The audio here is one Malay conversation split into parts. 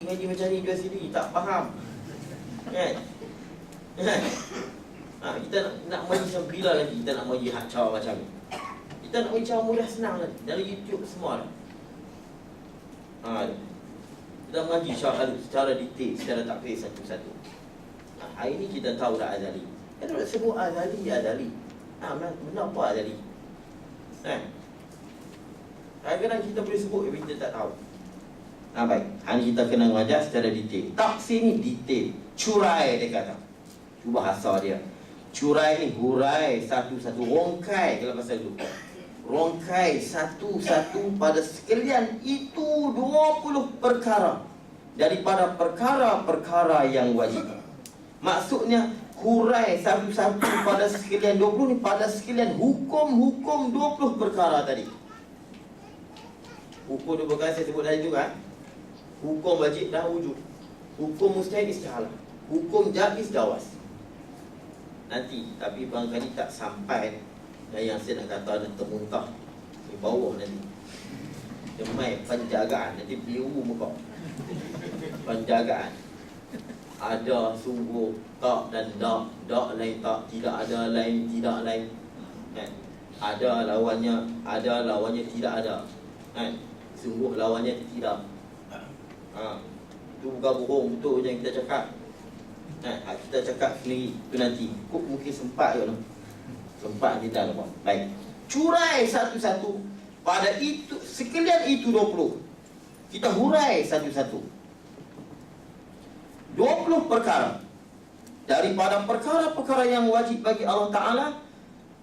ngaji macam ni jual CD, tak faham. Kan? Kita nak mengaji sampai bila lagi kita nak mengaji hak cara macam ni? Kita nak mengaji cara mudah senang lagi. Dalam YouTube semua lah. Kita mengaji secara detail, secara takfir satu-satu. Hari ni kita tahu dah Azali. Kita nak sebut Azali. Kenapa Azali? Kadang-kadang kita boleh sebut tapi kita tak tahu. Baik, hari ni kita kena mengajar secara detail. Tafsir ni detail, curai dia kata. Cuba bahasa dia. Curai ni hurai satu-satu, rongkai kalau pasal tu. Rongkai satu-satu pada sekalian itu 20 perkara daripada perkara-perkara yang wajib. Maksudnya hurai satu-satu pada sekalian 20 ni pada sekalian hukum-hukum 20 perkara tadi. Hukum 20 perkara saya sebut tadi tu kan. Hukum wajib dah wujud. Hukum mustahil istihalah. Hukum jaiz jawaz. Nanti tapi barangkali tak sampai dan yang saya nak kata ada termuntah di bawah nanti. Demai penjagaan nanti biru muka. Penjagaan. Ada sungguh tak dan dak lain tak, tidak ada lain tidak lain. Kan? Ada lawannya tidak ada. Kan? Sungguh lawannya tidak. Itu bukan bohong, betul yang kita cakap. Kita cakap sendiri itu nanti. Mungkin sempat je lah. Sempat kita lupa. Baik. Curai satu-satu pada itu sekalian itu 20. Kita hurai satu-satu. 20 perkara daripada perkara-perkara yang wajib bagi Allah Ta'ala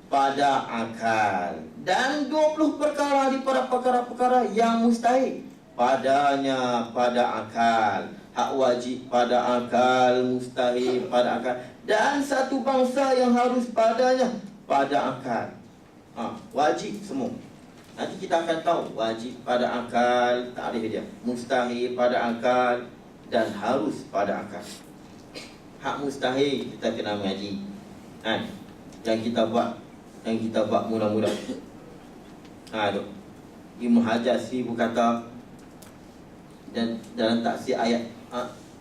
pada akal, dan 20 perkara daripada perkara-perkara yang mustahil padanya pada akal. Hak wajib pada akal, mustahil pada akal, dan satu bangsa yang harus padanya pada akal. Wajib semua. Nanti kita akan tahu wajib pada akal, takrif dia. Mustahil pada akal dan harus pada akal. Hak mustahil kita kena mengaji. Yang kita buat mula-mula. Ibn Hajar Sribu kata dan dalam tafsir ayat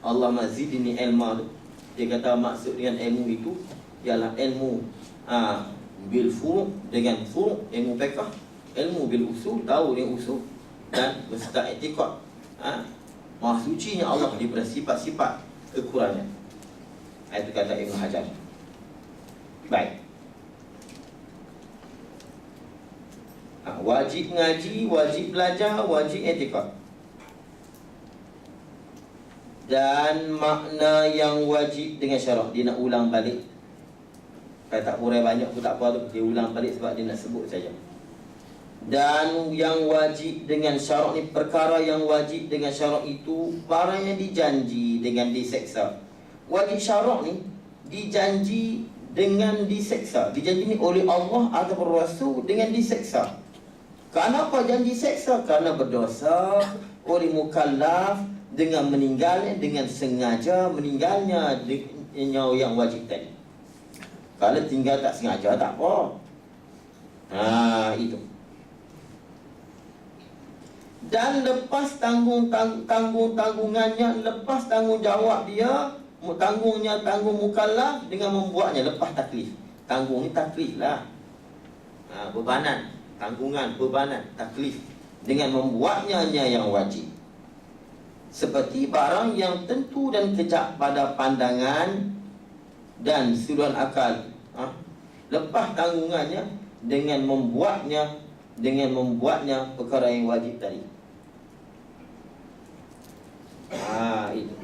Allah mazidni ilma tu, dia kata maksud dengan ilmu itu ialah ilmu bil furu' dengan furu', ilmu fiqh, ilmu bil usul, tahu dengan usul, dan beserta i'tiqad. Maha sucinya Allah daripada sifat-sifat kekurangan. Itu kata Ibn Hajar. Baik. Wajib ngaji, wajib belajar, wajib i'tiqad. Dan makna yang wajib dengan syarak. Dia nak ulang balik. Kalau tak hurai banyak pun tak apa tu. Dia ulang balik sebab dia nak sebut saja. Dan yang wajib dengan syarak ni, perkara yang wajib dengan syarak itu barang yang dijanji dengan diseksa. Wajib syarak ni dijanji dengan diseksa. Dijanji ni oleh Allah ataupun Rasul dengan diseksa. Kenapa janji seksa? Kerana berdosa oleh mukallaf dengan meninggalnya, dengan sengaja meninggalnya yang wajib tadi. Kalau tinggal tak sengaja tak apa. Itu. Dan lepas tanggungannya, lepas tanggungjawab dia, tanggung mukallaf dengan membuatnya, lepas taklif. Tanggung ni taklif lah. Bebanan, tanggungan, bebanan, taklif dengan membuatnya yang wajib. Seperti barang yang tentu dan kejap pada pandangan dan suluhan akal. Lepas tanggungannya dengan membuatnya perkara yang wajib tadi. Itu.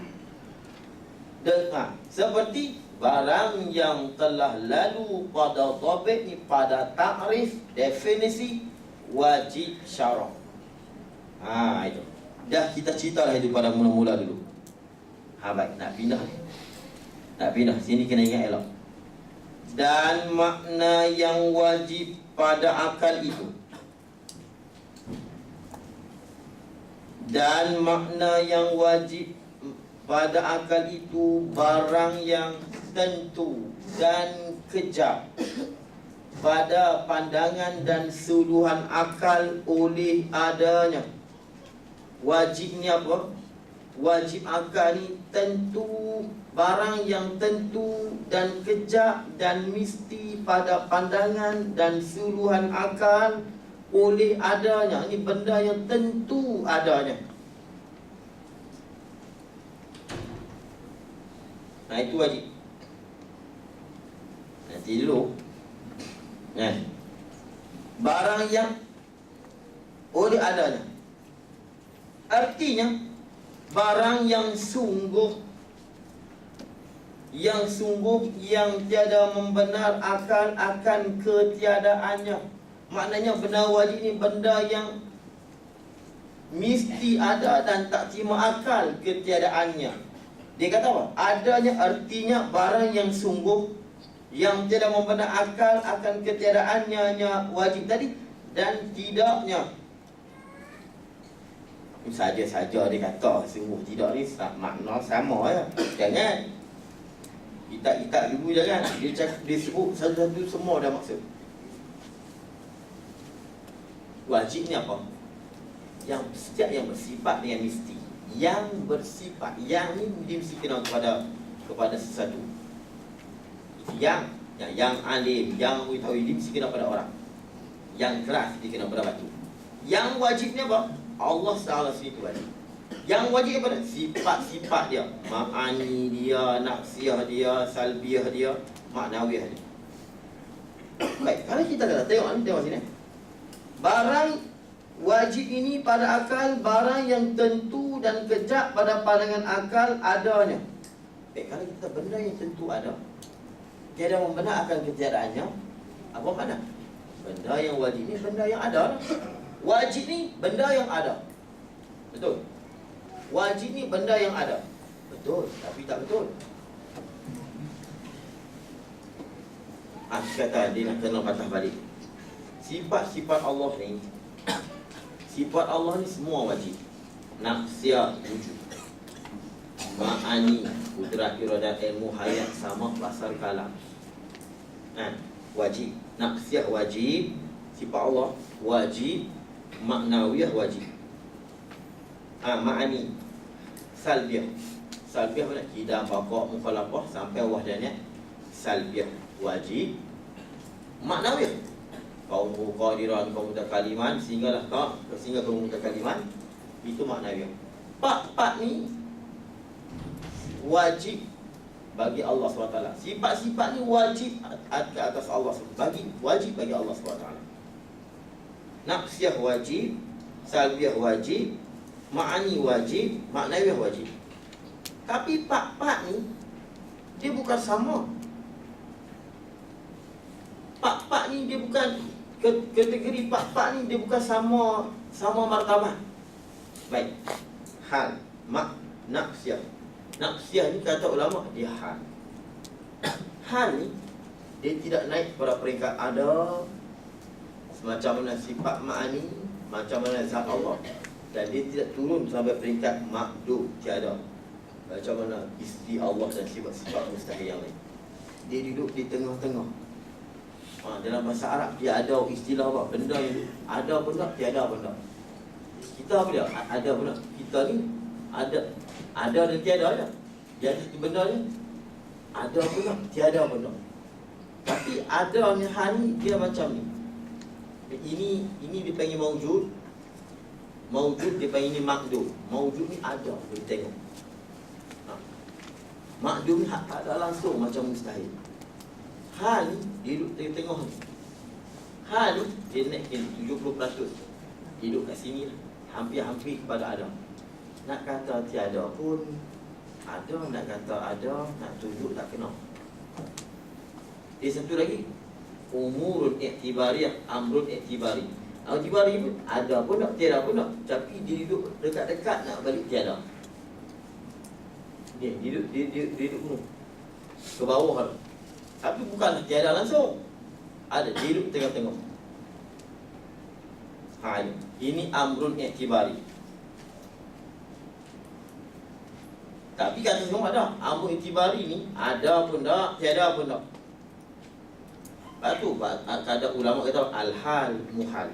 Dan seperti barang yang telah lalu pada dhabit ni, pada takrif, definisi wajib syarak. Itu. Dah kita cerita lah itu pada mula-mula dulu. Baik, nak pindah. Sini kena ingat elok. Dan makna yang wajib pada akal itu. Dan makna yang wajib pada akal itu barang yang tentu dan kejap pada pandangan dan suluhan akal oleh adanya. Wajib ni apa? wajib akal ni tentu, barang yang tentu dan kejap dan mesti pada pandangan dan suluhan akal oleh adanya. Ini benda yang tentu adanya. Nah, itu wajib. Nanti dulu. Barang yang oleh adanya, artinya barang yang sungguh yang tiada membenar akal akan ketiadaannya. Maknanya benda wajib ni benda yang mesti ada dan tak terima akal ketiadaannya. Dia kata apa? Adanya artinya barang yang sungguh yang tiada membenar akal akan ketiadaannya wajib tadi, dan tidaknya. Saja-saja dia kata sungguh tidak ni makna sama ya. Jangan itak-itak dulu, jangan. Dia sebut satu-satu semua dah maksud. Wajib ni apa? Yang setiap yang bersifat dengan mesti. Yang bersifat, yang ni dia mesti kena kepada sesuatu. Yang alim, yang tahu dia mesti kena pada orang. Yang keras dia kena pada batu. Yang wajibnya apa? Allah Ta'ala sendiri wajib. Yang wajib kepada sifat-sifat dia, ma'ani dia, nafsiyah dia, salbiyah dia, maknawiyah dia. Baik, kalau kita dah tengok ni, tengok sini. Barang wajib ini pada akal, barang yang tentu dan kejap pada pandangan akal adanya. Baik, kalau kita benda yang tentu ada, tiada membenar akan ketiadaannya, apa makna? Benda yang wajib ni benda yang ada. Wajib ni benda yang ada. Betul? Wajib ni benda yang ada. Betul, tapi tak betul. Kata dia nak kena patah balik. Sifat-sifat Allah ni, sifat Allah ni semua wajib. Nafsiyah wujud, ma'ani kudrat iradat ilmu hayat sama pasal kalam. Wajib. Nafsiyah wajib, sifat Allah wajib, maknawiyah wajib. Ma'ani salbiyah. Salbiyah mana? Kidah, bakok, mukhalafah sampai wahdaniyah. Salbiyah wajib. Maknawiyah kaum qadiran, kaum mutakaliman, sehingga kaum mutakaliman, itu maknawiyah. Pak ni wajib bagi Allah SWT. Sifat-sifat ni wajib atas Allah SWT. Wajib bagi Allah SWT. Nafsiyah wajib, salbiyah wajib, ma'ani wajib, maknawiyah wajib. Tapi pak ni dia bukan sama. Pak ni dia bukan kategori pak ni dia bukan sama martabat. Baik. Hal, nafsiyah. Nafsiyah ni kata ulama dia hal. Hal ni dia tidak naik pada peringkat ada, semacam mana sifat ma'ani, macam mana zat Allah, dan dia tidak turun sampai peringkat makdud, tiada, macam mana isti Allah dan sifat-sifat mustahil yang lain. Dia duduk di tengah-tengah. Dalam bahasa Arab dia ada istilah apa? Benda yang ada benda, tiada benda. Kita apa dia? Ada benda. Kita ni ada dan tiada ada. Jadi satu benda ni ada benda, tiada benda. Tapi ada ni hal ni dia macam ni. Ini dipanggil maujud. Maujud dipanggil ni makdud. Maujud ni ada, boleh tengok. Makdud ni tak ada langsung macam mustahil. Hal ni dia duduk tengah-tengah ni. Hal ni dia naik 70%. Duduk kat sini lah. Hampir-hampir kepada ada. Nak kata tiada pun ada, nak kata ada, nak tunjuk tak kena. Dia satu lagi, umurun iktibariyah, amrun iktibari. Iktibari pun ada pun tak, tiada pun tak. Tapi dia duduk dekat-dekat nak balik tiada. Dia duduk ke bawah lah. Tapi bukan tiada langsung. Ada, dia duduk tengah-tengah. Ini amrun iktibari. Tapi kata semua ada. Amrun iktibari ni ada pun tak, tiada pun tak. Lepas tu ada ulama kata al-hal muhal.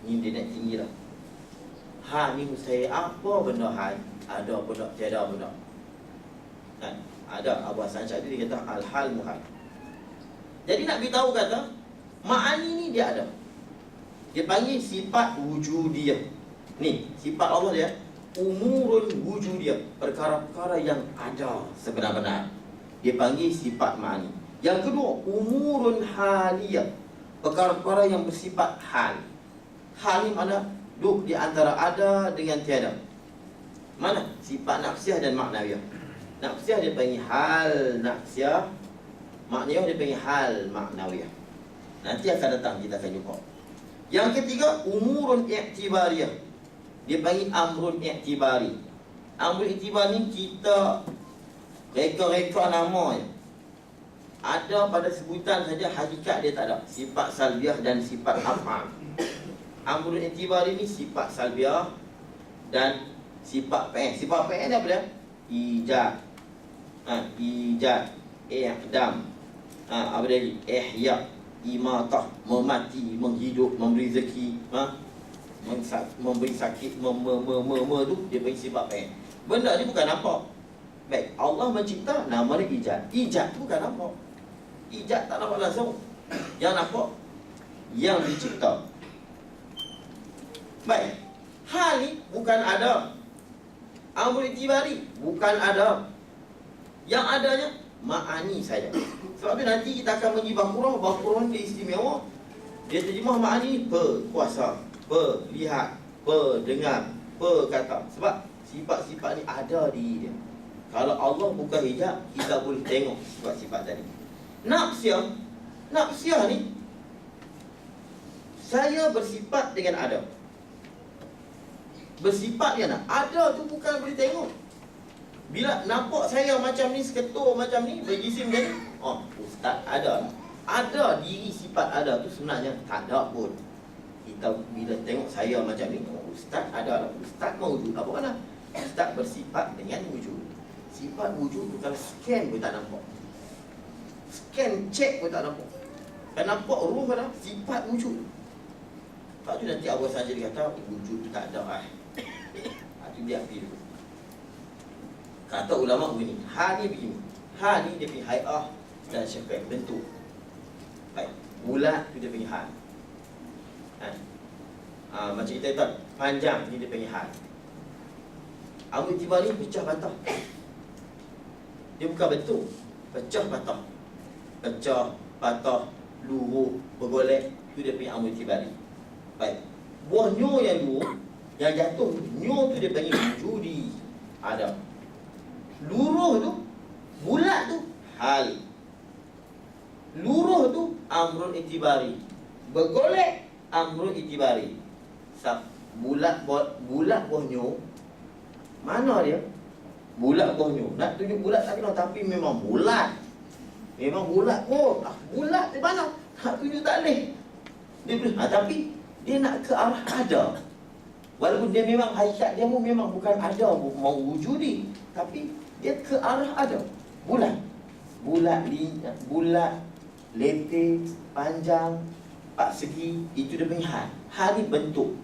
Ni dia naik tinggi lah. Hal ni mustahil. Apa benda hal? ada pun tak, tiada pun tak. Kan? Ada Abu Hasan Syadili dia kata al-hal muhal. Jadi nak beritahu kata ma'ani ni dia ada. Dia panggil sifat wujudiyah. Ni sifat Allah dia umurun wujudiyah, perkara-perkara yang ada sebenar-benar. Dia panggil sifat ma'ani. Yang kedua, umurun haliyah, perkara-perkara yang bersifat hal. Hal ni mana? Duduk di antara ada dengan tiada. Mana? Sifat nafsiyah dan maknawiyah. Nafsiyah dia panggil hal nafsiyah, maknawiyah dia panggil hal maknawiyah. Nanti akan datang, kita akan jumpa. Yang ketiga, umurun i'tibariyah. Dia panggil amrun i'tibari. Amrun i'tibari ni kita reka-reka nama je. Ada pada sebutan saja, hakikat dia tak ada. Sifat salbiah dan sifat af'al. Amrun i'tibari ni sifat salbiah dan sifat fi'il. Sifat fi'il ni apa dia? Ijad. Ijad, i'dam. Apa dia lagi? Ihya, imatah, memati, menghidup, memberi rezeki, memberi sakit, tu dia panggil sifat fi'il. Benda ni bukan nampak. Baik, Allah mencipta, nama dia ijad. Ijad tu bukan nampak. Ijad tak nampak langsung. Yang nampak yang dicipta. Baik, hal ni bukan ada. Amrul i'tibari bukan ada. Yang adanya ma'ani saja. Sebab tu nanti kita akan menji Baqarah. Baqarah dia istimewa. Dia terjemah ma'ani ni berkuasa, berlihat, berdengar, berkata. Sebab sifat-sifat ni ada di dia. Kalau Allah buka hijab, kita boleh tengok sifat-sifat tadi. Nafsiyah ni, saya bersifat dengan ada. Bersifat dia nak. Ada tu bukan boleh tengok. Bila nampak saya macam ni, seketul macam ni, berjisim macam ni, oh, ustaz ada. Ada diri sifat ada tu sebenarnya tak ada pun. Kita bila tengok saya macam ni, oh, ustaz ada. Ustaz mewujud. Apa mana? Ustaz bersifat dengan wujud. Sifat wujud tu kalau scan pun tak nampak. Scan, check pun tak nampak. Kan nampak ruh kan? Sifat wujud. Lepas tu nanti Abu Hasan Syadili kata wujud tak ada. Itu dia ambil. Kata ulama begini, hal ni begini. Hal ni dia punya hai'ah dan syafai, bentuk. Baik, bulat tu dia punya hal. Macam kita kata panjang ni dia punya hal. Amrul i'tibari ni pecah patah. Dia bukan bentuk, pecah patah. Pecah, patah, luruh, bergolek, tu dia punya amrul i'tibari. Baik, buah nyo yang luruh, yang jatuh, nyo tu dia panggil wujudi, ada. Luruh tu, bulat tu, hal. Luruh tu, amrul i'tibari. Bergolek, amrul i'tibari. Bulat buah nyo, mana dia? Bulat buah nyo. Nak tunjuk bulat tak kena, tapi memang bulat. Memang bulat pun. Bulat di mana? Nak tunjuk tak boleh. Dia boleh, tapi dia nak ke arah ada. Walaupun dia memang hakikat dia memang bukan ada, mau wujudi, tapi dia ke arah ada. Bulat, bulat, leter, panjang, empat segi, itu dia punya hal. Hal ni bentuk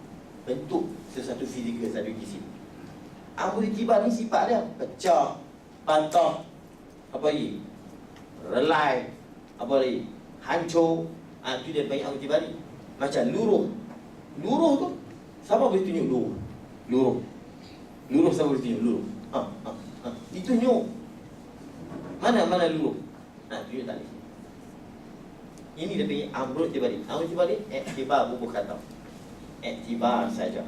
sesuatu fizikal, satu jisim. Amrul i'tibari ni sifat dia pecah, patah, apa lagi? Relai, apa lagi? Hancur. Itu dia panggil amrul i'tibari. Macam luruh tu, siapa boleh tunjuk luruh? Luruh siapa boleh tunjuk luruh? Ditunjuk. Mana luruh? Tunjuk tak boleh. Ini dia panggil amrul i'tibari. Amrul i'tibari i'tibar bubuh kata. I'tibar saja.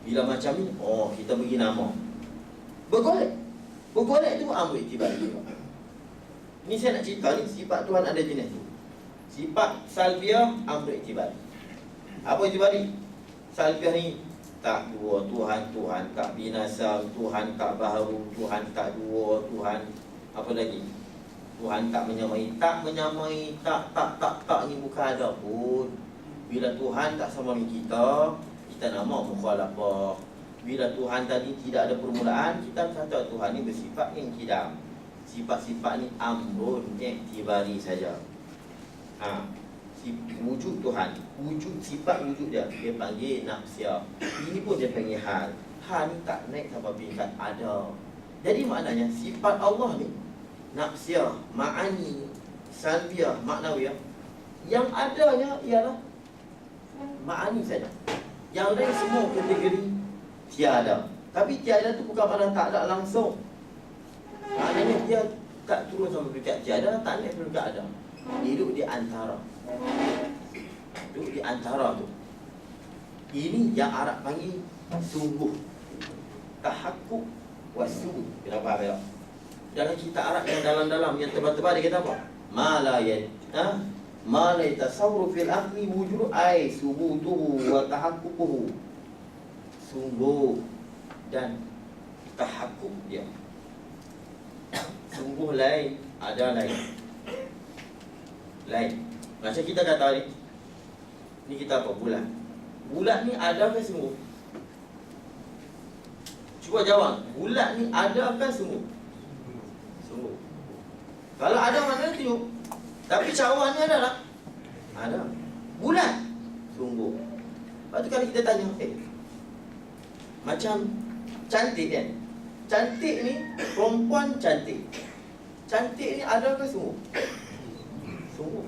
Bila macam ni, oh, kita bagi nama. Bergolek tu amrul i'tibari juga. Ni saya nak cerita ni, sifat Tuhan ada jenis tu. Sifat salbiah, amrul i'tibari. Apa i'tibari? Salbiah ni tak dua, Tuhan tak binasa, Tuhan tak baharu, Tuhan tak dua, Tuhan apa lagi? Tuhan tak menyamai, tak ni bukan ada pun. Bila Tuhan tak sama dengan kita nama mukhalafah. Bila Tuhan tadi tidak ada permulaan, kita kata Tuhan ni bersifat yang kidam. Sifat-sifat ni amrun i'tibari saja. Wujud Tuhan, sifat wujud dia panggil nafsiyah. Ini pun dia panggil hal. Ha ni tak naik sampai peringkat ada. Jadi maknanya sifat Allah ni nafsiyah, ma'ani, salbiyah, maknawiyah, yang adanya ialah ma'ani saja. Yang lain semua kategori tiada. Tapi tiada tu bukan makna tak ada langsung. Maknanya dia tak turun sampai peringkat tiada, tak naik peringkat ada. Duduk di antara. Duduk di antara tu. Ini yang Arab panggil sungguh. Tahakkuk wasungguh. Kita faham tak? Dalam kitab Arab yang dalam-dalam, yang tebal-tebal, dia kata apa? Ma la yatasawwaru fil aqli wujud ay subutuhu wa tahaqququhu. Sungguh dan tahakkuk dia. Sungguh lain, ada lain. Lain. Macam kita kata ni kita apa? Bulan. Bulan ni adakah sungguh? Cuba jawab. Bulan ni adakah sungguh? Sungguh. Kalau ada mana tiup. Tapi cawan ni ada tak? Ada. Bulan sungguh. Lepas tu kalau kita tanya, macam cantik kan? Cantik ni, perempuan cantik. Cantik ni adakah sungguh? Sungguh.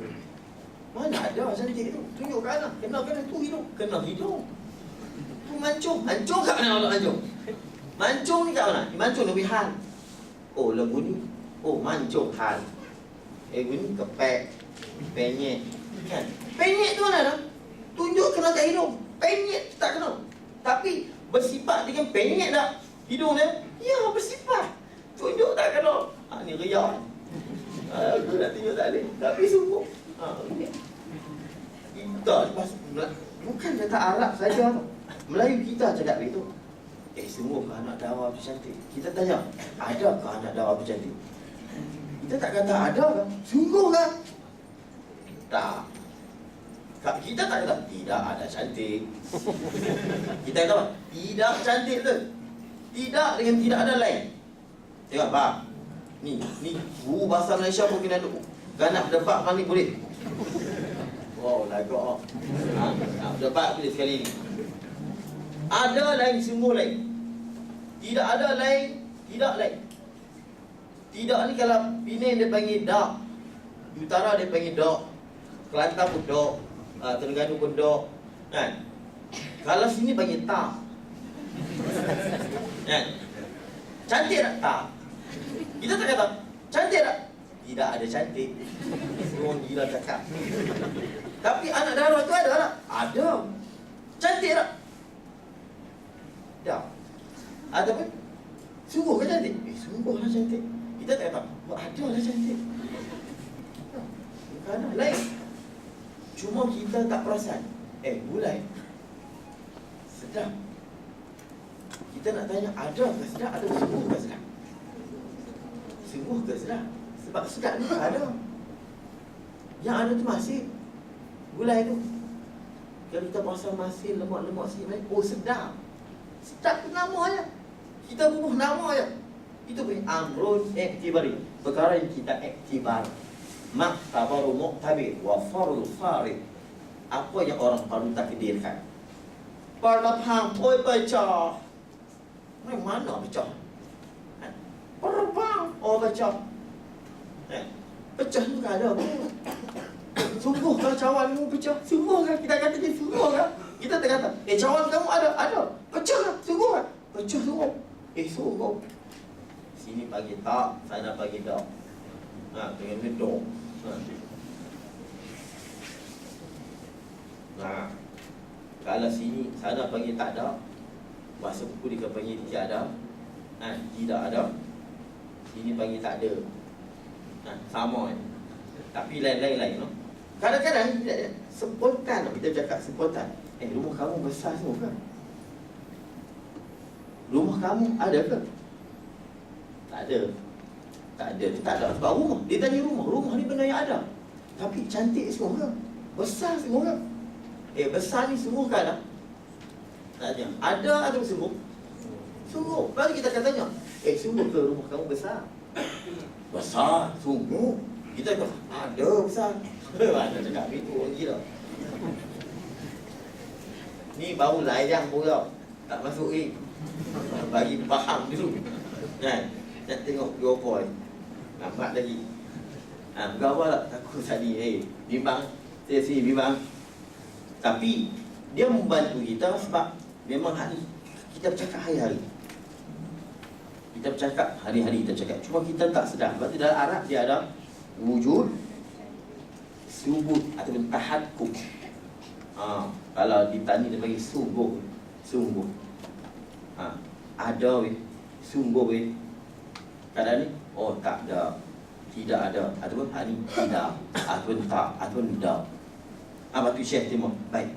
Mana ada cantik tu? Tunjuk kat anak. Kena tu hidung. Kena hidung. Tu mancung. Mancung kat mana Allah mancung? Mancung ni kat mana? Mancung lebih hal. Oh lagu ni. Oh mancung hal. Guni kepek. Penyek. Kan? Penyek tu mana dah? Tunjuk kena kat hidung. Penyek tak kena. Tapi bersifat dengan penyek tak? Hidung dia? Ya bersifat. Tunjuk tak kena. Ni riak. Aku nak tunjuk tak boleh. Tapi sungguh. Kita bukan kata Arab saja tau. Melayu kita cakap begitu. Sungguhkah anak dawa tu cantik? Kita tanya, adakah anak dawa tu cantik? Kita tak kata ada kan? Sungguhkah? Tak. Kita tak kata tidak ada cantik. Kita kata apa? Tidak cantik tu. Tidak dengan tidak ada lain. Tengok Pak. Ni guru bahasa Malaysia pun kena duk ganap debat kali boleh. Wow, lagak. Nak debat boleh sekali ni. Ada lain, sungguh lain. Tidak ada lain, tidak lain. Tidak ni kalau Penang dia panggil dak. Di utara dia panggil dak. Kelantan pun dak. Terengganu pun dak. Kan? Kalau sini panggil tak. Kan? Cantik tak? Tak. Kita tak kata cantik tak? Tidak ada cantik. Orang gila cakap. Tapi anak darah tu ada tak? Ada. Cantik tak? Tak. Ataupun sungguh ke cantik? Sungguhlah cantik. Kita tak kata ada lah cantik. Bukan ada lain. Cuma kita tak perasan. Mulai sedap. Kita nak tanya ada ke sedap atau sungguh ke sedap? Sungguh ke sedap? Sebab sedap ni tak ada. Yang ada tu masin. Gulai tu. Kalau kita pasang masin, lemak-lemak sikit, oh sedap. Sedap tu nama je. Kita bubuh nama je. Itu punya amrun iktibari. Perkara yang kita iktibar. Maktabaru muqtabir wa farul farid. Apa yang orang perlu takdirkan. Perlapang, oi pecah. Mana pecah? Perlapang, oh pecah. Pecah tu kan ada. Sungguh kalau cawan kamu pecah? Sungguh kan? Kita kata dia sungguh kan? Kita tak kata, cawan kamu ada? Ada. Pecah kan? Sungguh kan? Pecah sungguh. Sungguh. Sini pagi tak, sana pagi tak. Dengan gedung. Kalau sini, sana pagi tak ada. Bahasa buku dia panggil tiada. Tidak ada. Sini pagi tak ada. Sama kan? Tapi lain-lain no? Kadang-kadang spontan. Kita cakap spontan. Rumah kamu besar semua ke? Rumah kamu ada ke? Tak ada. Tak ada. Dia tak ada sebab rumah. Dia tanya rumah. Rumah ni benda yang ada. Tapi cantik semua ke? Besar semua ke? Besar ni semua kan lah? Tak ada. Ada atau sungguh? Sungguh. Baru kita akan tanya. Sungguh ke rumah kamu besar? Besar. Sungguh. Kita kata, ada besar. Mana cakap begitu, orang gila. Ni baru layang pun tau. Tak masuk Bagi faham dulu. Kan? Nak tengok PowerPoint. Lambat lagi. Bergawa lah takut tadi. Bimbang. Saya sini bimbang. Tapi dia membantu kita sebab memang hari kita bercakap hari-hari. Kita bercakap hari-hari kita cakap. Cuma kita tak sedar. Sebab tu dalam Arab dia ada wujud, subut ataupun tahakkum. Kalau ditanya dia bagi sungguh. Ada weh, sungguh weh. Kadang ni, oh tak ada, tidak ada, ataupun hari tidak, ataupun tak, ataupun tidak. Apa tu Syekh terima? Baik.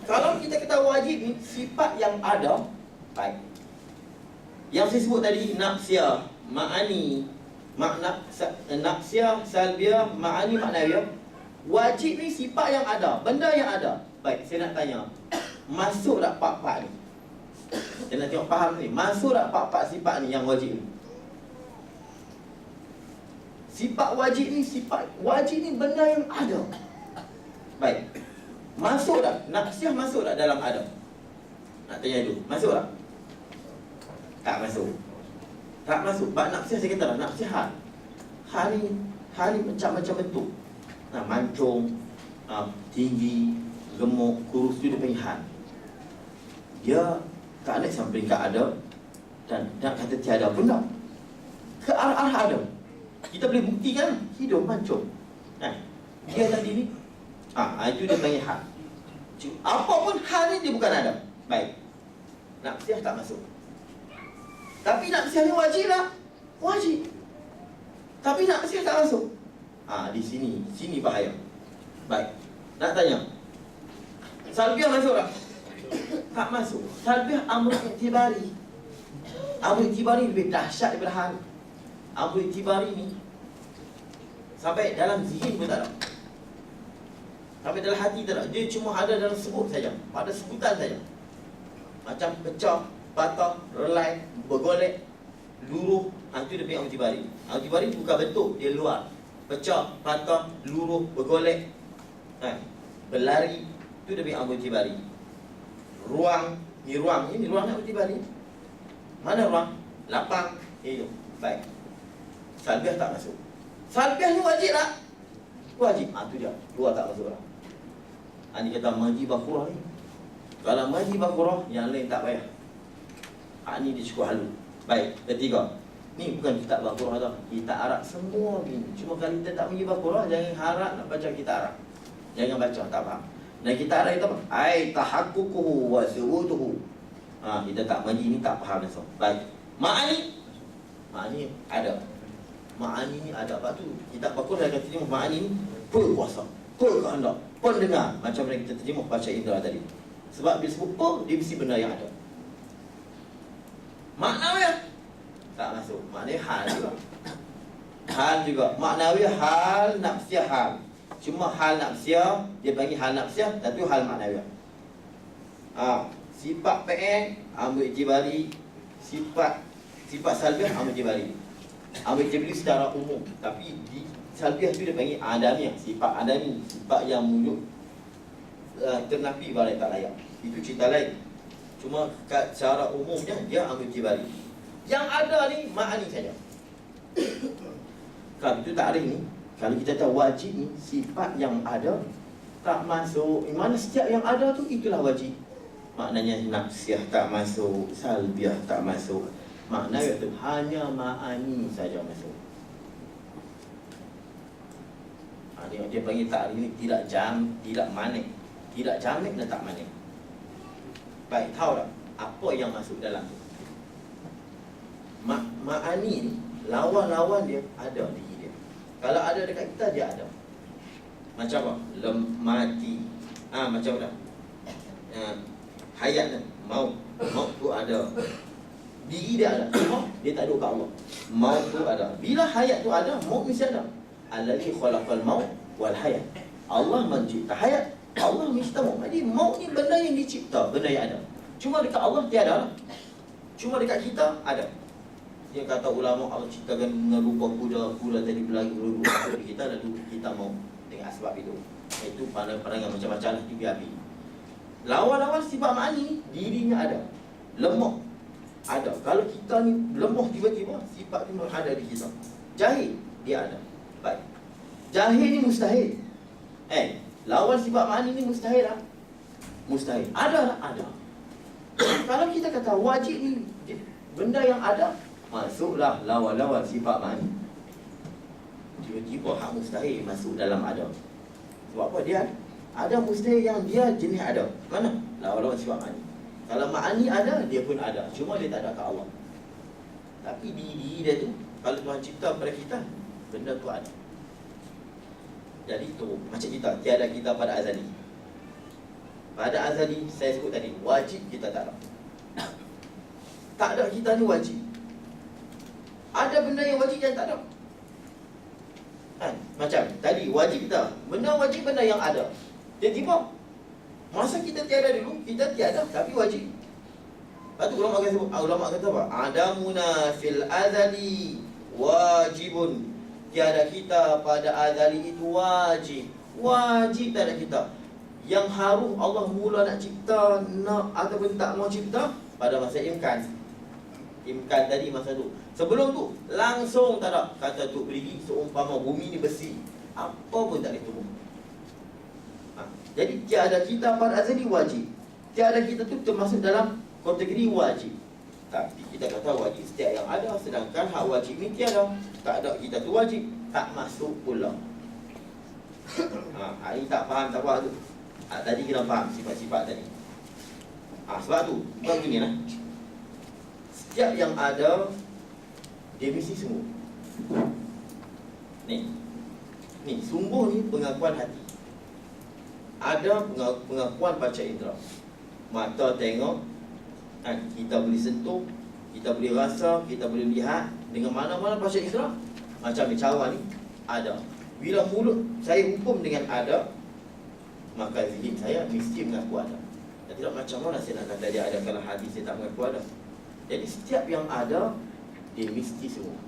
Kalau kita kata wajib ni sifat yang ada, baik. Yang saya sebut tadi nafsiyah, ma'ani, makna nafsiyah, salbiyah, ma'ani, maknawiyah. Wajib ni sifat yang ada, benda yang ada. Baik, saya nak tanya, masuk tak part-part ni? Saya nak tengok faham ni. Masuk tak part-part sifat ni yang wajib ni? Sifat wajib ni, benda yang ada. Baik. Masuk tak? Nafsiyah masuk tak dalam ada? Nak tanya dulu. Masuk tak? Tak masuk. Tak masuk. Sebab nafsiyah saya kata lah, nafsiyah hal. Hal ni macam-macam bentuk. Mancung, tinggi, gemuk, kurus, tu dia panggil hal. Dia tak naik sampai peringkat ada, dan nak kata tiada pun tak. Ke arah-arah ada. Kita boleh buktikan hidup mancung. Dia tadi ni, itu dia panggil hal. Apapun hal ni dia bukan ada. Baik. Nafsiyah tak masuk. Tapi nafsiyah ni wajib lah. Wajib. Tapi nafsiyah tak masuk. Di sini bahaya. Baik. Nak tanya, salbiyah masuk tak? Tak masuk. Salbiyah amr iktibari. Amr iktibari lebih dahsyat daripada hal. Amr iktibari ni sampai dalam zihin pun tak ada. Sampai dalam hati tak ada. Dia cuma ada dalam sebut saja. Pada sebutan saja. Macam pecah, patah, relai, bergolek, luruh. Itu dia punya amr iktibari. Amr iktibari bukan bentuk, dia luar. Pecah, patah, luruh, bergolek, berlari. Itu dia punya amr iktibari. Ruang, ni ruang nak iktibari. Mana ruang? Lapang. Baik. Salbiyah tak masuk. Salbiyah ni wajib tak? Wajib. Tu dia. Dua tak masuk lah. Ni kata majibah kurah ni. Kalau majibah kurah, yang lain tak payah. Ni dia cukup halu. Baik. Ketiga. Ni bukan kitab Baqarah tau. Kitab Arab semua ni. Cuma kalau kita tak majibah kurah, jangan harap nak baca kitab Arab. Jangan baca, tak faham. Dan kita Arab itu apa? Tahaqququhu wa subutuhu. Kita tak maji ni tak faham langsung. Baik. Ma'ani ada. Ma'ani ni ada. Lepas tu kitab Baqarah akan terjemah ma'ani ni berkuasa, berkehendak, pendengar. Macam mana kita terjemah baca indra tadi. Sebab bila sebut dia mesti benda yang ada. Maknawiyah tak masuk. Maknanya hal juga. Hal juga. Maknawiyah hal, nafsiyah hal. Cuma hal nafsiyah dia panggil hal nafsiyah, tapi hal maknawiyah. Sifat PN amr iktibari, sifat salbiyah amr iktibari. Amr iktibari secara umum, tapi di salbiyah tu dia panggil adamiyah, sifat adami, sifat yang wujud ternafi balai tak layak. Itu cerita lain. Cuma secara umumnya dia amr iktibari. Yang ada ni ma'ani saja. Kalau itu takrif ni, kalau kita tahu wajib ni sifat yang ada tak masuk. Mana setiap yang ada tu itulah wajib. Maknanya nafsiyah tak masuk, salbiyah tak masuk. Maknanya tu hanya ma'ani saja masuk. Dia panggil takrif ni tidak manik. Tidak jamek dan tak manik. Baik, tahu tak apa yang masuk dalam tu? Ma'ani ni lawan-lawan dia ada di dia. Kalau ada dekat kita, dia ada. Macam apa? Mati. Macam apa? Hayat kan? Maut tu ada. Diri dia ada. Dia tak ada kat Allah. Maut tu ada. Bila hayat tu ada, maut mesti ada. Allazi khalaqal maut wal hayat. Allah mencipta hayat, Allah mencipta maut. Jadi maut ni benda yang dicipta, benda yang ada. Cuma dekat Allah tiada lah. Cuma dekat kita ada. Yang kata ulama Allah ciptakan dengan rupa kuda tadi berlari rupa kita, lalu kita mau dengan sebab itu. Itu pandangan macam-macam lah, itu biar. Lawan-lawan sifat ma'ani dirinya ada. lemah. Ada. Kalau kita ni lemah tiba-tiba, sifat ni memang ada di kita. Jahil, dia ada. Baik. Jahil ni mustahil. Lawan sifat ma'ani ni mustahil lah. Mustahil. Ada lah? Ada. Kalau kita kata wajib ni benda yang ada, masuklah lawan-lawan sifat ma'ani. Tiba-tiba hak mustahil masuk dalam ada. Sebab apa? Dia ada mustahil yang dia jenis ada. Mana? Lawan-lawan sifat ma'ani. Kalau ma'ani ada, dia pun ada. Cuma dia tak ada ke Allah. Tapi diri dia tu, kalau Tuhan cipta pada kita, benda tu ada. Jadi tu macam kita, tiada kita pada azali. Pada azali, saya sebut tadi, wajib kita tak ada. Tak ada kita ni wajib. Ada benda yang wajib yang tak ada. Macam tadi, wajib kita. Benda wajib, benda yang ada. Tiba-tiba masa kita tiada dulu, kita tiada tapi wajib. Lepas tu ulama kata apa? Adamuna fil azali wajibun. Tiada kita pada azali itu wajib. Wajib tak ada kita. Yang harus Allah mula nak cipta, nak ataupun tak mau cipta pada masa imkan. Imkan tadi masa tu. Sebelum tu langsung tak ada. Kata tu beri seumpama bumi ni besi, apa pun tak boleh tumbuh. Jadi tiada kita pada azali wajib. Tiada kita tu termasuk dalam kategori wajib. Tapi kita kata wajib setiap yang ada. Sedangkan hak wajib ni tiada. Tak ada kita tu wajib, tak masuk pula. Hari tak faham tak apa tu. Tadi kita faham sifat-sifat tadi. Sebab tu bukan begini lah. Setiap yang ada, dia mesti sungguh. Ni sungguh ni pengakuan hati. Ada pengakuan baca indera. Mata tengok, kita boleh sentuh, kita boleh rasa, kita boleh lihat. Dengan mana-mana baca indera. Macam cara ni ada. Bila mulut saya hukum dengan ada, maka zihir saya mesti mengaku ada. Dan tidak macam mana saya nak kata dia ada kalau hati saya tak mengaku ada. Jadi setiap yang ada, dia mesti sungguh.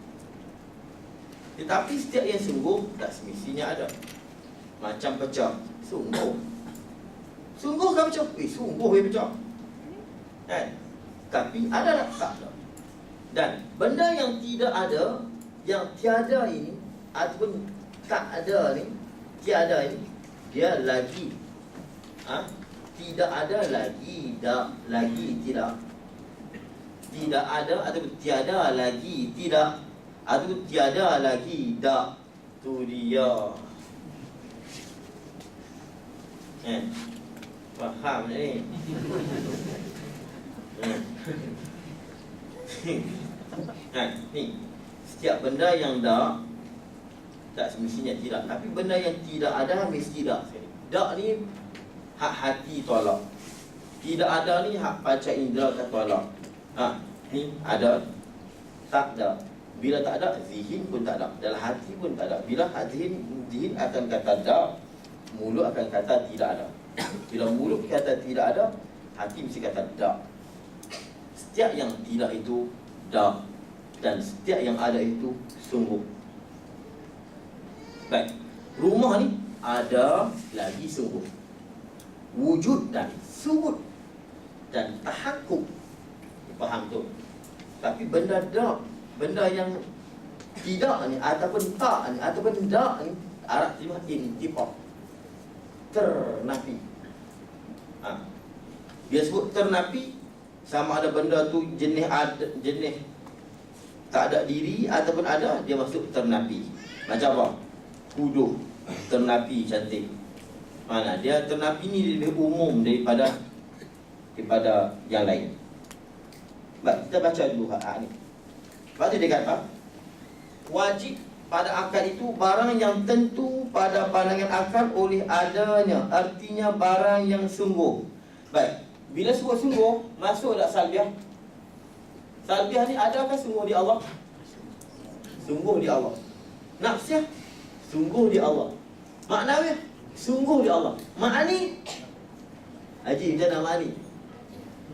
Tetapi setiap yang sungguh tak semestinya ada. Macam pecah, sungguh. Sungguh kan pecah? Sungguh dia pecah. Tapi ada tak? Tak ada. Dan benda yang tidak ada, yang tiada ini, ataupun tak ada ni, tiada ini, dia lagi tidak ada lagi, tidak. Tidak ada ataupun tiada lagi tidak, ataupun tiada lagi tak. Tu dia. Faham ni? Ni setiap benda yang tak semestinya tidak. Tapi benda yang tidak ada mesti tak. Tak ni hak hati tolak. Tidak ada ni hak panca indera kata tolak. Ni ada, tak ada. Bila tak ada, zihin pun tak ada. Dalam hati pun tak ada. Bila zihin akan kata tak, mulut akan kata tidak ada. Bila mulut kata tidak ada, hati mesti kata tak. Setiap yang tidak itu tak. Dan setiap yang ada itu sungguh. Baik, rumah ni ada lagi sungguh. Wujud dan subut dan tahakkuk. Faham tu? Tapi benda tak, benda yang tidak ni ataupun tak ni ataupun tak ni, Arab terima intifaq, ternafi. Dia sebut ternafi, sama ada benda tu jenis tak ada diri ataupun ada, dia masuk ternafi. Macam apa? Kuduh, ternafi cantik. Mana dia ternafi ni lebih umum daripada yang lain. Baik, kita baca dulu hak ni. Lepas tu dia kata, wajib pada akal itu barang yang tentu pada pandangan akal oleh adanya. Artinya barang yang sungguh. Baik, bila sebut sungguh, masuk tak salbiah? Salbiah ni adakah sungguh di Allah? Sungguh di Allah. Nafsiyah? Sungguh di Allah. Maknawiyah? Sungguh di Allah. Ma'ani? Haji, macam nak ma'ani?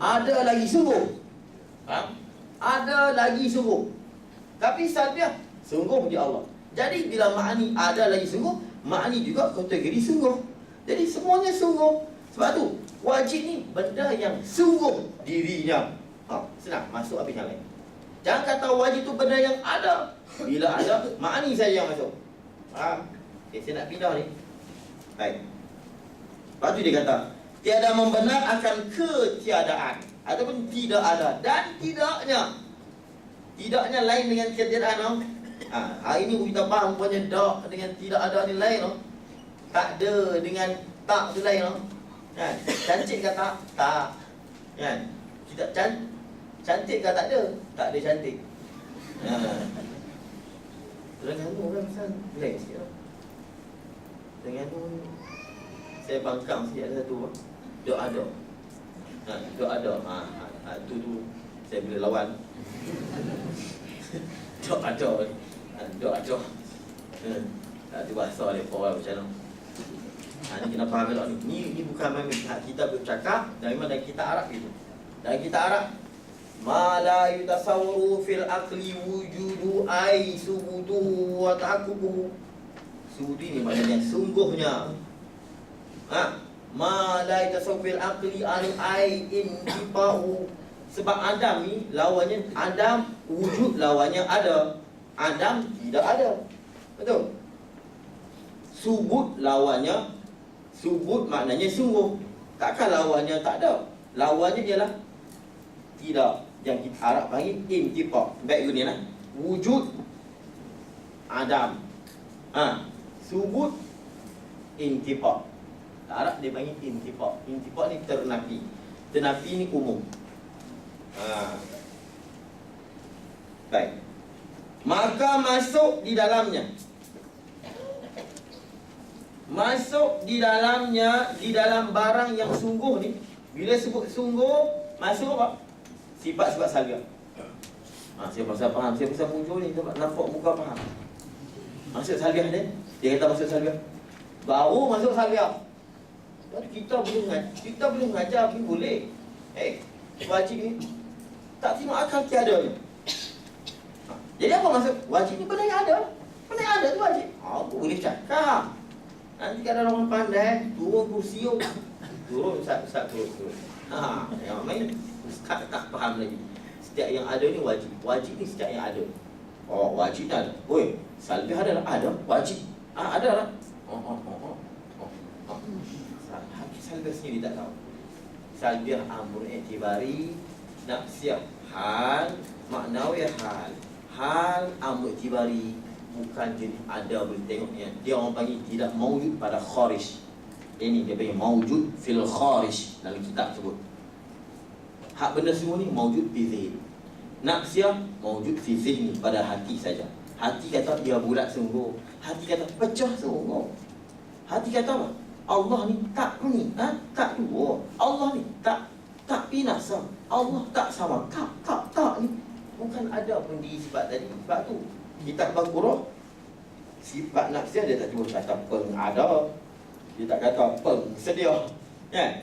Ada lagi sungguh. Ada lagi sungguh. Tapi salbiah sungguh di Allah. Jadi bila ma'ani ada lagi sungguh, ma'ani juga kategori sungguh. Jadi semuanya sungguh. Sebab tu wajib ni benda yang sungguh dirinya. Senang, masuk habis yang lain. Jangan kata wajib tu benda yang ada. Bila ada, makni saja yang masuk. Faham? Okay, saya nak pindah ni. Baik. Lepas tu dia kata, tiada membenar akan ketiadaan ataupun tidak ada. Dan tidaknya lain dengan ketiadaan. Hari ni kita faham punya dak dengan tidak ada ni lain. Tak ada dengan tak tu lain. Kan? Cantik ke tak? Tak. Kan? Kita cantik ke tak ada? Tak ada cantik. Terengganu kan pasal relax sikit lah. Terengganu saya bangkang sikit ada satu. Dok ada. Dok ada. Tu saya boleh lawan. Dok ada. Dok ada. Tu bahasa lepas lah macam mana. Ni kena faham elok ni. Ni bukan main kita bercakap dari mana kita Arab itu. Dari kita Arab ma la yutasawwaru fil aqli wujudu ai subutu wa tahaqququ. Subutu ni maknanya sungguhnya. Ma la yutasawwaru fil aqli ai intifa'u. Sebab Adam ni lawannya Adam, wujud lawannya ada. Adam tidak ada. Betul? Subut lawannya, subut maknanya sungguh. Takkan lawannya tak ada. Lawannya ialah tidak. Yang kita Arab panggil intifa'. Baik gini lah. Wujud Adam. Subut intifa'. Arab dia panggil intifa'. Intifa' ni ternafi. Ternafi ni umum. Baik. Maka masuk di dalamnya. Masuk di dalamnya, di dalam barang yang sungguh ni. Bila sebut sungguh, masuk apa? Sifat-sifat salbiah. Saya pasal faham, saya pasal muncul ni, nampak muka faham. Masuk salbiah dia. Dia kata masuk salbiah. Baru masuk salbiah. Kita belum mengajar pun boleh. Wajib ni tak terima akal tiada ni. Jadi apa maksud? Wajib ni benda yang ada. Benda yang ada tu wajib. Aku boleh cakap. Nanti kalau orang pandai, turun kursi. Turun, Ustaz turun. Yang main Ustaz tak faham lagi. Setiap yang ada ni wajib. Wajib ni setiap yang ada. Wajib dah ada. Salbiah ada lah. Ada. Wajib. Ada lah. Salbiah sendiri tak tahu. Salbiah amr i'tibari, nafsiyah hal, maknawi hal. Hal amr i'tibari bukan jadi ada boleh tengoknya. Dia orang panggil tidak maujud pada kharij. Ini dia panggil maujud fil kharij dalam kitab sebut. Hak benda semua ni maujud fi zihn. Nafsiyah maujud fi zihni, pada hati saja. Hati kata dia bulat sungguh. Hati kata pecah sungguh. Hati kata apa? Allah ni tak ni, tak dua. Allah ni tak binasa. Allah tak sama. Tak ni bukan ada pun di sifat tadi. Sebab tu kitab Al-Qur'an sifat nafsiyah dia tak cuma kata pengada. Dia tak kata pengsedia. Kan?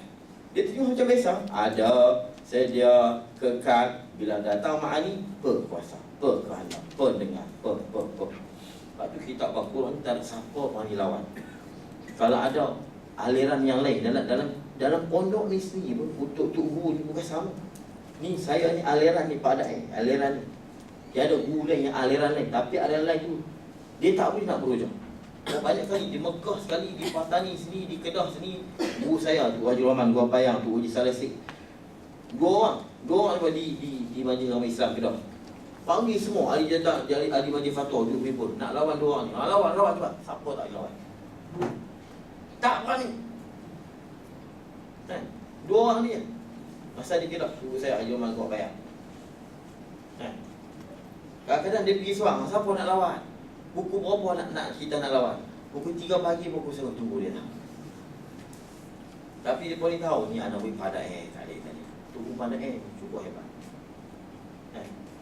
Dia tengok macam biasa. Ada, sedia, kekal. Bila datang ma'ani, berkuasa, berkehendak, pendengar, Sebab tu kitab Al-Qur'an tak ada siapa panggil lawan. Kalau ada aliran yang lain dalam pondok ni sendiri pun untuk tubuh ni bukan sama. Ni saya ni aliran ni pada aliran ni. Dia ada guru lain yang aliran lain, tapi aliran lain tu dia tak boleh nak berujar. Banyak kali di Mekah sekali, di Patani sini, di Kedah sini, guru saya tu Haji Rahman, guru Payang tu Haji Salesik. Dua orang di Majlis Ulama Islam Kedah. Panggil semua ahli jatah, ahli majlis fatwa duduk pun nak lawan dua orang ni. Lawan cepat. Siapa tak lawan? Tak berani. Kan? Dua orang ni. Masa dia kira guru saya Haji Rahman guru Payang. Kan? Kadang-kadang dia pergi seorang, siapa nak lawan? Buku berapa nak kita nak lawan? Pukul 3 pagi, pukul 1 tunggu dia tak. Tapi dia boleh tahu ni anak boleh pada tadi. Tunggu pada cukup hebat.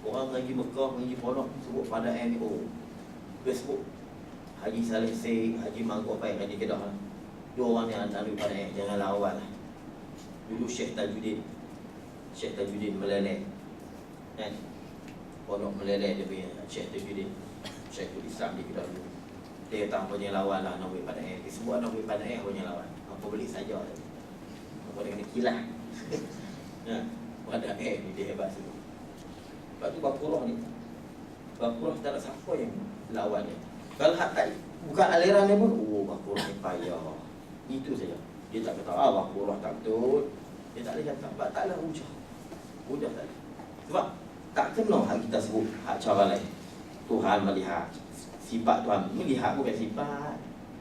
Orang lagi Mekah, pergi pondok sebut pada ni. Facebook Haji Saleh Syekh, Haji Mangkuk Payah, Haji Kedah lah. Dua orang ni anak boleh pada jangan lawan lah. Dulu Syekh Tajuddin meleleh. Kan? Pondok meleleh dia punya Syekh Tajuddin, Syekhul Islam di Kedah dulu. Dia kata apa yang lawan lah nak boleh pada dia sebut nak boleh pada apa yang lawan. Apa boleh saja. Apa dia kena kilah. Pada ni dia hebat semua. Sebab tu Baqarah ni, Baqarah tak ada siapa yang lawan dia. Kalau hak tak bukan aliran dia pun, oh Baqarah ni payah. Itu saja. Dia tak kata, Baqarah tak betul. Dia tak boleh kata, sebab taklah hujah. Hujah tak ada. Sebab tak kena hak kita sebut hak cara lain. Tuhan melihat. Sifat Tuhan melihat bukan sifat.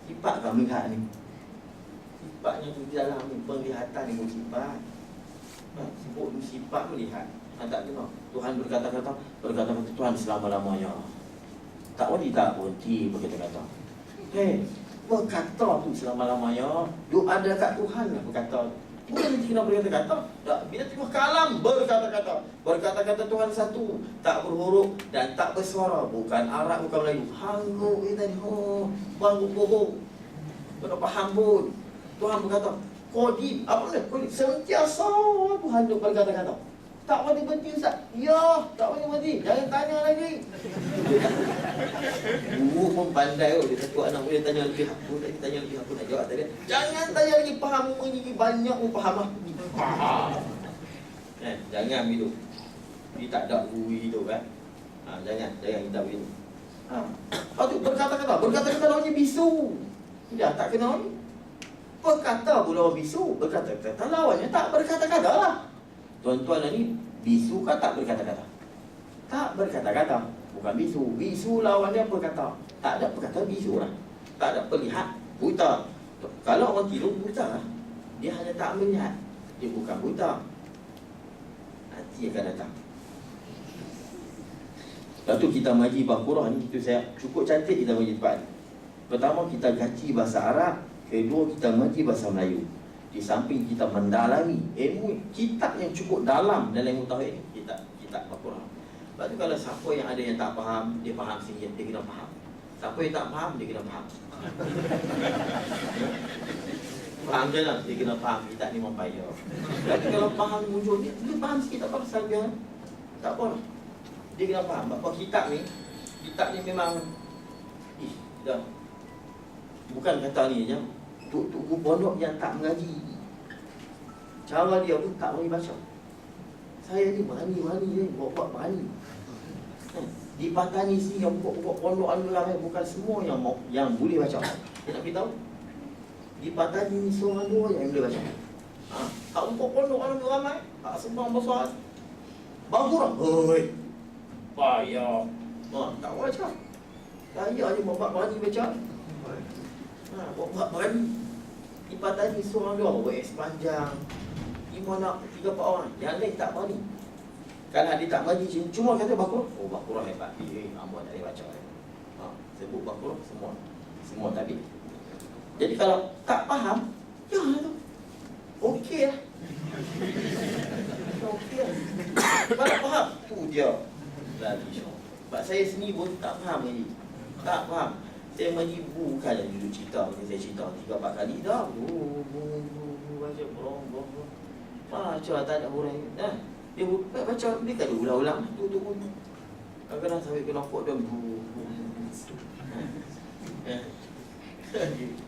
Sifat kan melihat ni. Sifatnya tu di dalam ni, penglihatan ni bukan sifat. Sebut sifat melihat. Tak kena. Tuhan berkata-kata Tuhan selama-lamanya. Tak boleh tak berhenti berkata-kata. Berkata tu selama-lamanya. Duk ada kat Tuhan lah berkata. Bukan kena berkata-kata. Tak. Bila tengok kalam berkata-kata. Berkata-kata Tuhan satu. Tak berhuruf dan tak bersuara. Bukan Arab, bukan Melayu. Hangguk kita ni. Bangun bohong. Tak faham pun. Tuhan berkata, Qadim, apa ni? Qadim, sentiasa Tuhan duk berkata-kata. Tak boleh berhenti Ustaz. Ya, tak boleh berhenti. Jangan tanya lagi. Guru pun pandai kot. Dia satu anak boleh tanya lagi apa. Tak tanya lagi apa nak jawab tadi. Jangan tanya lagi, faham ini banyak pun faham lah. Jangan begitu. Dia tak ada guru hidup kan. Jangan kita begitu. Lepas tu berkata-kata lawannya bisu. Dia tak kena ni. Berkata pula orang bisu. Berkata-kata lawannya tak berkata-kata lah. Tuan-tuan ni bisu kan tak berkata-kata? Tak berkata-kata. Bukan bisu. Bisu lawannya berkata. Tak ada berkata bisu lah. Tak ada perlihat. Buta. Kalau orang tidur buta lah. Dia hanya tak melihat. Dia bukan buta. Nanti akan datang. Lepas tu kita mengaji Baqarah ni. Itu saya cukup cantik kita mengaji tempat. Pertama kita gaji bahasa Arab. Kedua kita mengaji bahasa Melayu. Di samping kita mendalami ilmu kitab yang cukup dalam dalam ilmu tauhid ni, kitab Baqarah. Lepas tu kalau siapa yang ada yang tak faham, dia faham sikit, dia kena faham. Siapa yang tak faham, dia kena faham. Faham je lah, dia kena faham kitab ni memang payah. Tapi kalau faham muncul dia faham sikit, tak apa pasal dia. Tak apa lah. Dia kena faham. Sebab kitab ni memang dah. Bukan kata ni je. Tuk-tuk pondok yang tak mengaji, cara dia pun tak boleh baca. Saya ni berani je, buat berani. Di Patani sini yang buat pondok ramai, bukan semua yang boleh baca. Dia nak beritahu. Di Patani ni seorang dua yang boleh baca. Tak buat pondok ramai, tak semua besar. Baqarah, oi. Payah. Tak baca. Saya je buat berani baca. Buat berani. Ipat tadi seorang dua buat sepanjang 5 nak 3-4 orang. Yang lain tak berani. Kalau dia tak berani cuma kata Baqarah. Baqarah hebat. Amat tak boleh baca. Sebut Baqarah semua tadi. Jadi kalau tak faham, ya lah tu. Okey lah. Okey lah. Kalau faham, tu dia lagi syok. Sebab saya sendiri pun tak faham lagi. Tak faham. Saya mengaji bukan je dulu cerita. Saya cerita 3-4 kali dah. Baca borong. Baca tak ada orang. Dia baca, dia kan ulang-ulang. Tu pun. Kadang-kadang sampai ke nampak dia.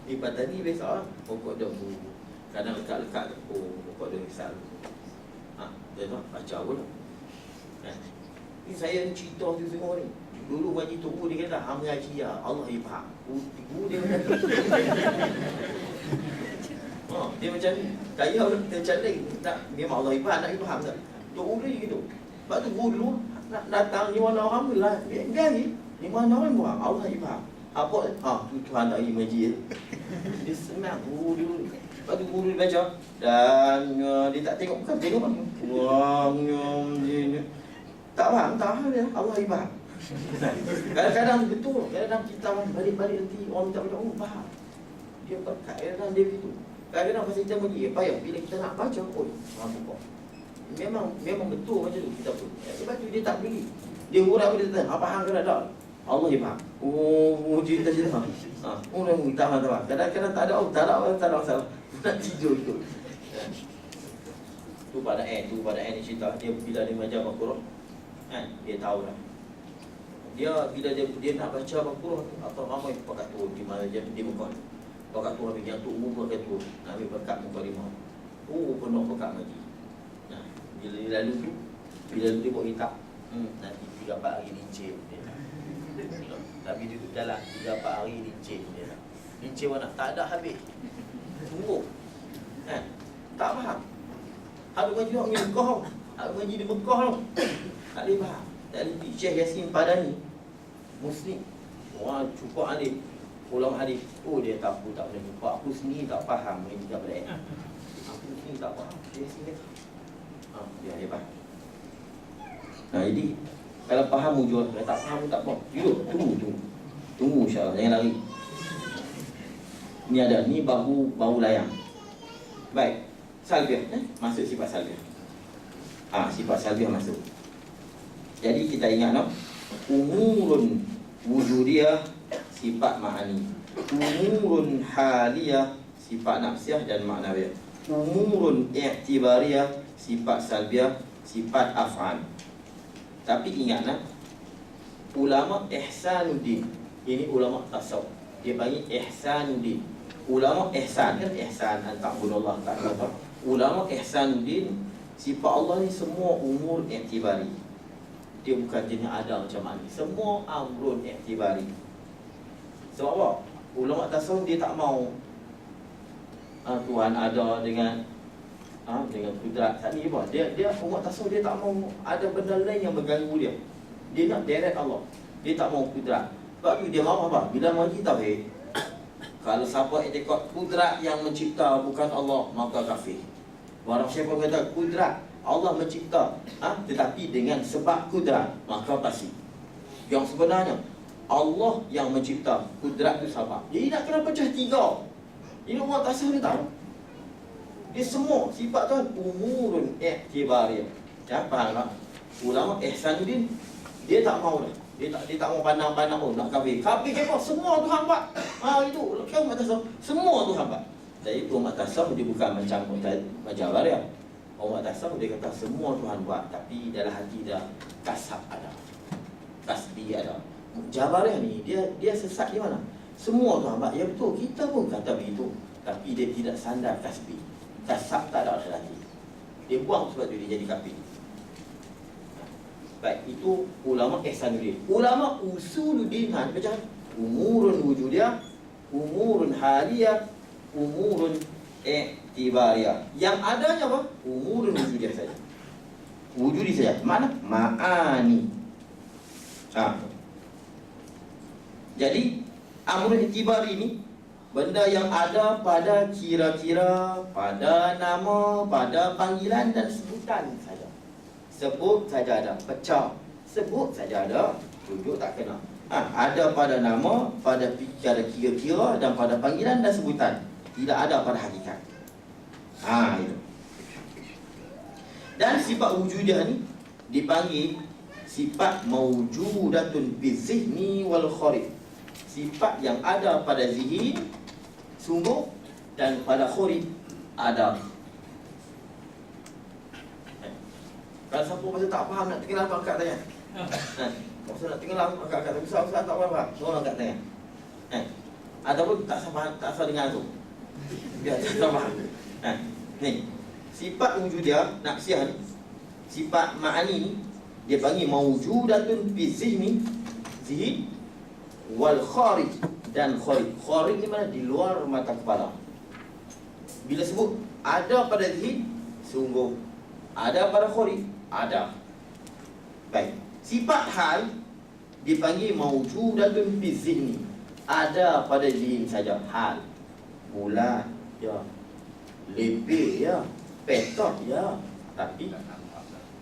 Di pantai ni biasa pokok dia. Kadang lekat-lekat. Pokok dia besar. Dia tak baca pun. Ni saya cerita tu semua ni. Dulu ngaji tuku dia kata, mengaji ya Allah faham. Guru dia kata. Dia macam ni. Kaya dia macam ni. Memang Allah faham, nak faham tak? Tuku dia gitu. Sebab tu guru dulu nak datang 5 orang pun lah. Biar ni 5 orang pun Allah faham. Apa? Tu Tuhan tak pergi mengaji. Dia senang guru dulu. Lepas tu guru dia baca. Dan dia tak tengok. Bukan tengok mana. Tak faham dia. Allah faham. Kadang-kadang betul. Kadang-kadang kita balik-balik nanti orang minta baca, faham. Dia berkat. Kadang-kadang dia begitu. Kadang-kadang pasal kita pergi, payah. Bila kita nak baca, faham pokok. Memang betul macam tu kita pun. Sebab tu dia tak beli. Dia hurap dia tanya, faham ke tak? Allah dia faham. Cerita-cerita. Orang minta faham. Kadang-kadang tak ada masalah. Nak tidur itu. Tu pada ni cerita. Dia bila dia mengajar Baqarah, dia tahu lah. Dia bila dia nak baca Baqarah atau ramai pakat turun di mana dia Mekah. Pakat turun yang tu umur pakat turun. Nak ambil berkat muka 5. Penuh berkat lagi. Bila dia lalu tu, bila dia buat hitam, nanti 3-4 hari lincin dia. Tapi dia duduk jalan 3-4 hari lincin dia. Lincin mana? Tak ada habis. Tunggu. Tak faham. Ada ngaji orang di Mekah. Ada ngaji di Mekah tau. Tak boleh faham. Tak boleh pergi Syekh Yasin Padani, Muslim. Orang cukup alim, ulama hadis. Oh, dia tak boleh jumpa. Aku sendiri tak faham ini pada aku sendiri tak faham. Dia sini. Dia hebat. Nah, jadi kalau faham mujur, kalau tak faham tak apa. Duduk, tunggu insya-Allah, jangan lari. Ni ada, ni bahu layang. Baik. Salbiah, masuk sifat salbiah. Sifat salbiah masuk. Jadi kita ingat no, umurun wujudiyah sifat ma'ani, umurun haliyah sifat nafsiyah dan ma'nawiyah, umurun i'tibariyah sifat salbiah, sifat af'al. Tapi ingatlah, ulama ihsanuddin, ini ulama tasawuf, dia panggil ihsanuddin. Ulama ihsan kan ihsan anta'budallah ta'ala. Ulama ihsanuddin, sifat Allah ni semua umur i'tibari. Dia bukan jenis ada macam mana. Semua amrun i'tibari. Sebab apa? Ulama tasawuf dia tak mau Tuhan ada dengan kudrat. Tak ni apa? Dia ulama tasawuf dia tak mau ada benda lain yang mengganggu dia. Dia nak direct Allah. Dia tak mau kudrat. Sebab dia mau apa? Bila mengaji tauhid, kalau siapa i'tikad kudrat yang mencipta bukan Allah, maka kafir. Barang siapa kata kudrat Allah mencipta, tetapi dengan sebab kudrat, maka pasti. Yang sebenarnya Allah yang mencipta, kudrat itu sebab. Jadi nak kena pecah 3. Ini orang tasawuf dia tahu. Dia semua sifat tu umurun i'tibariyah. Faham tak? Ulama ihsanuddin dia tak mau dah. Dia tak mau pandang-pandang nak kafir. Kafir apa? Semua Tuhan buat. Itu kan umat tasawuf. Semua Tuhan buat. Jadi umat tasawuf dia bukan macam Jabariyah. Orang tasawuf dia kata semua Tuhan buat, tapi dalam hati dia kasab ada, kasbi ada. Jabariyah ni dia sesat di mana? Semua Tuhan buat. Ya betul, kita pun kata begitu, tapi dia tidak sandar kasbi. Kasab tak ada dalam hati. Dia buang sebab tu dia jadi kafir. Baik, itu ulama ihsanuddin. Ulama usuluddin macam umurun wujudiyah, umurun haliyah, umurun i'tibariyah. Yang adanya apa? Umurun wujudiyah saja. Wujudi saja. Mana? Ma'ani. Jadi amrun i'tibari ini benda yang ada pada kira-kira, pada nama, pada panggilan dan sebutan saja. Sebut saja ada, pecah. Sebut saja ada, tunjuk tak kena. Ada pada nama, pada kira-kira dan pada panggilan dan sebutan. Tidak ada pada hakikat. Itu. Dan sifat wujudiyah ni dipanggil sifat mawjudatun bizihni wal kharif. Sifat yang ada pada zihin, sungguh, dan pada kharif ada. Kalau siapa masa tak faham nak tenggelam, angkat tanya. Masa nak tenggelam, angkat tanya. Ustaz tak faham, tolong angkat tanya. Ataupun tak sabar dengar tu. Biar tak faham. Ni, sifat wujudiyah nafsiyah ni, sifat ma'ani ni, dia panggil mawjudatun fi zihni, zihin, wal kharij, dan kharij. Kharij ni mana? Di luar mata kepala. Bila sebut ada pada zihin, sungguh. Ada pada kharij, ada. Baik, sifat hal dipanggil mawjudatun fi zihni, ada pada zihin saja. Hal, bulan, ya, lebih, ya, petak, ya, tapi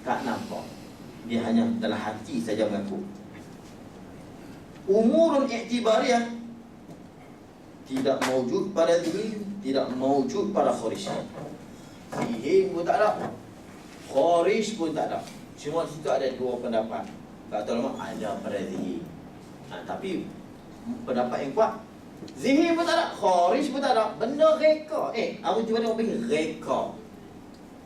tak nampak. Dia hanya dalam hati saja mengaku. Umurun i'tibariyah tidak mawjud pada zihin, tidak mawjud pada kharij. Zihin pun tak ada, kharij pun tak ada. Cuma di situ ada dua pendapat. Kata ulama ada pada zihin. Tapi pendapat yang kuat, zihin pun tak ada, kharij pun tak ada. Benda reka. Aku cuba tengok pergi reka.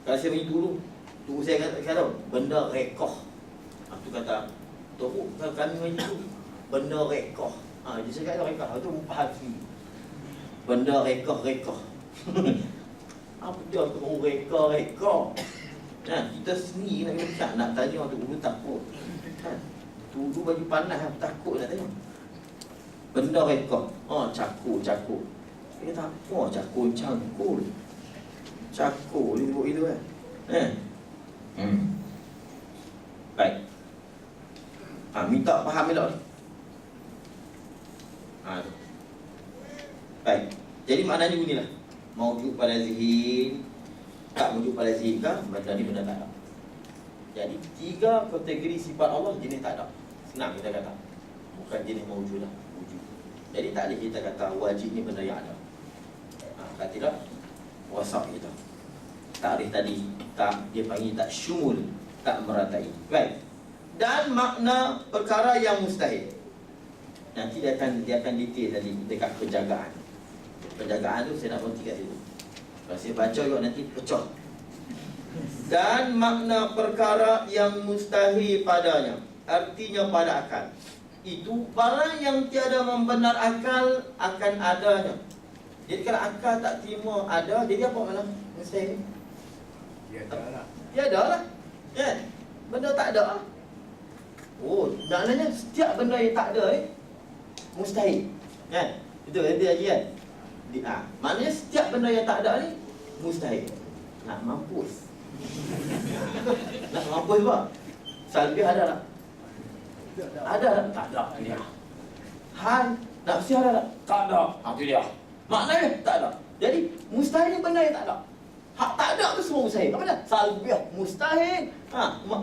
Kalau saya pergi dulu, tu saya kata benda reka. Tu kata tu kami pergi tu benda reka. Dia saya kata reka tu hati. Benda reka. Apa dia tu reka. Kita sendiri nak minta, nak tanya orang tu dulu takut. Dulu baju panas, takut nak tanya. Benda rekod. Cakur. Dia kata, cakur cangkul. Cakur dia sebut itu kan. Baik. Minta faham elok ni. Baik. Jadi maknanya beginilah. Mawjud pada zihin, tak wujud pada zihin ke, benda ni benda tak ada. Jadi 3 kategori sifat Allah jenis tak ada. Senang kita kata. Bukan jenis mawjud lah, wujud. Jadi tak boleh kita kata wajib ni benda yang ada. Kalau tidak, wasaf kita. Takrif tadi tak, dia panggil tak syumul, tak meratai. Baik. Dan makna perkara yang mustahil. Nanti dia akan detail tadi dekat penjagaan. Penjagaan tu saya nak berhenti kat situ. Kalau saya baca juga nanti pecah. Dan makna perkara yang mustahil padanya, artinya pada akal. Itu barang yang tiada membenar akal akan adanya. Jadi kalau akal tak terima ada, jadi apa makna mustahil? Tiada lah. Kan? Benda tak ada lah. Maknanya setiap benda yang tak ada mustahil. Kan? Itu dia lagi kan? Maknanya setiap benda yang tak ada ni mustahil. Nak mampus. Nak mampus apa? Salbiah ada tak? Ada tak? Tak ada. Dia. Hal nafsi ada tak? Tak ada. Itu dia. Maknanya tak ada. Jadi mustahil ni benda yang tak ada. Hak tak ada tu semua mustahil. Apa dia? Salbiah mustahil.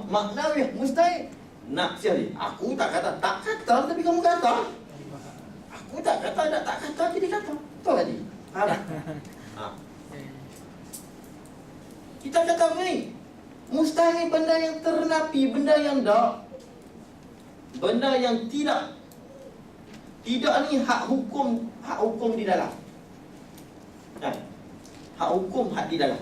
Maknawiah mustahil. Nafsi ni. Aku tak kata tapi kamu kata. Aku tak kata jadi kata. Tahu tadi? Kita kata begini, mustahil benda yang ternapi, benda yang tak, benda yang tidak ni hak hukum di dalam. Hak hukum hak di dalam.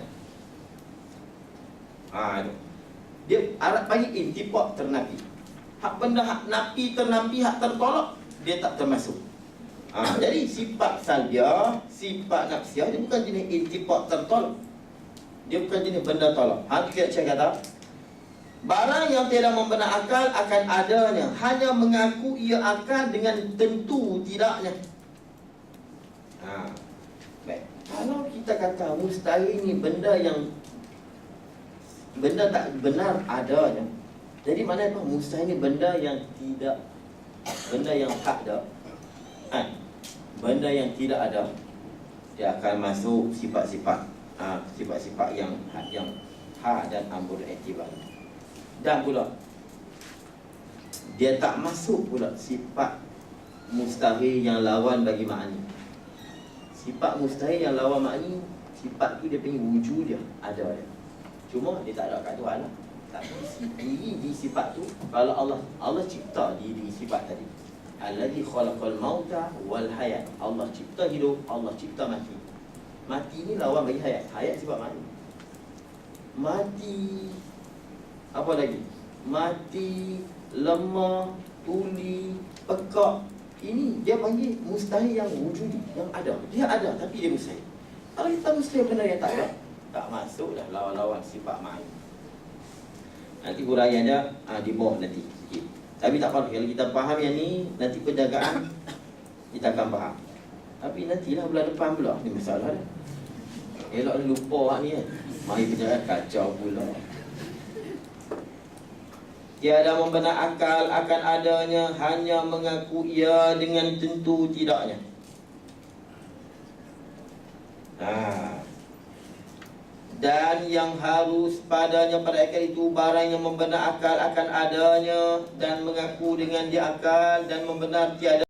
Dia Arab panggil intifak ternapi. Hak benda hak napi ternapi, hak tertolak, dia tak termasuk. Jadi sifat salbiah, sifat nafsiah, dia bukan jenis intifak tertolak. Dia bukan jenis benda tolak. Kita kata barang yang tidak membenar akal akan adanya, hanya mengaku ia akal dengan tentu tidaknya. Baik. Kalau kita kata mustahil ni benda tak benar adanya, jadi mana apa? Mustahil ni benda yang tidak, benda yang tak ada. Benda yang tidak ada, dia akan masuk sifat-sifat sifat-sifat yang ha dan amrul i'tibar. Dan pula dia tak masuk pula sifat mustahil yang lawan bagi makni. Sifat mustahil yang lawan makni, sifat tu dia punya wujud dia ada dia. Cuma dia tak ada kat Tuhan lah. Tapi diri sifat tu, kalau Allah cipta diri sifat tadi. Allazi khalaqal mauta wal hayat. Allah cipta hidup, Allah cipta mati. Mati ni lawan bagi hayat. Hayat sifat mati. Mati apa lagi? Mati, lemah, tuli, pekak. Ini dia panggil mustahil yang wujudi, yang ada. Dia ada tapi dia mustahil. Kalau kita mustahil benda yang tak ada, tak masuk dah lawan-lawan sifat mati. Nanti huraian dia di bawah nanti sikit. Tapi tak apa, kalau kita faham yang ni, nanti penjagaan kita akan faham. Tapi nantilah bulan depan pula, ni masalah dah. Elok ni lupa ni kan. Mari penjagaan kacau pula. Tiada membenar akal akan adanya, hanya mengaku ia dengan tentu tidaknya. Dan yang harus padanya pada akal itu barang yang membenar akal akan adanya dan mengaku dengan dia akal dan membenar tiada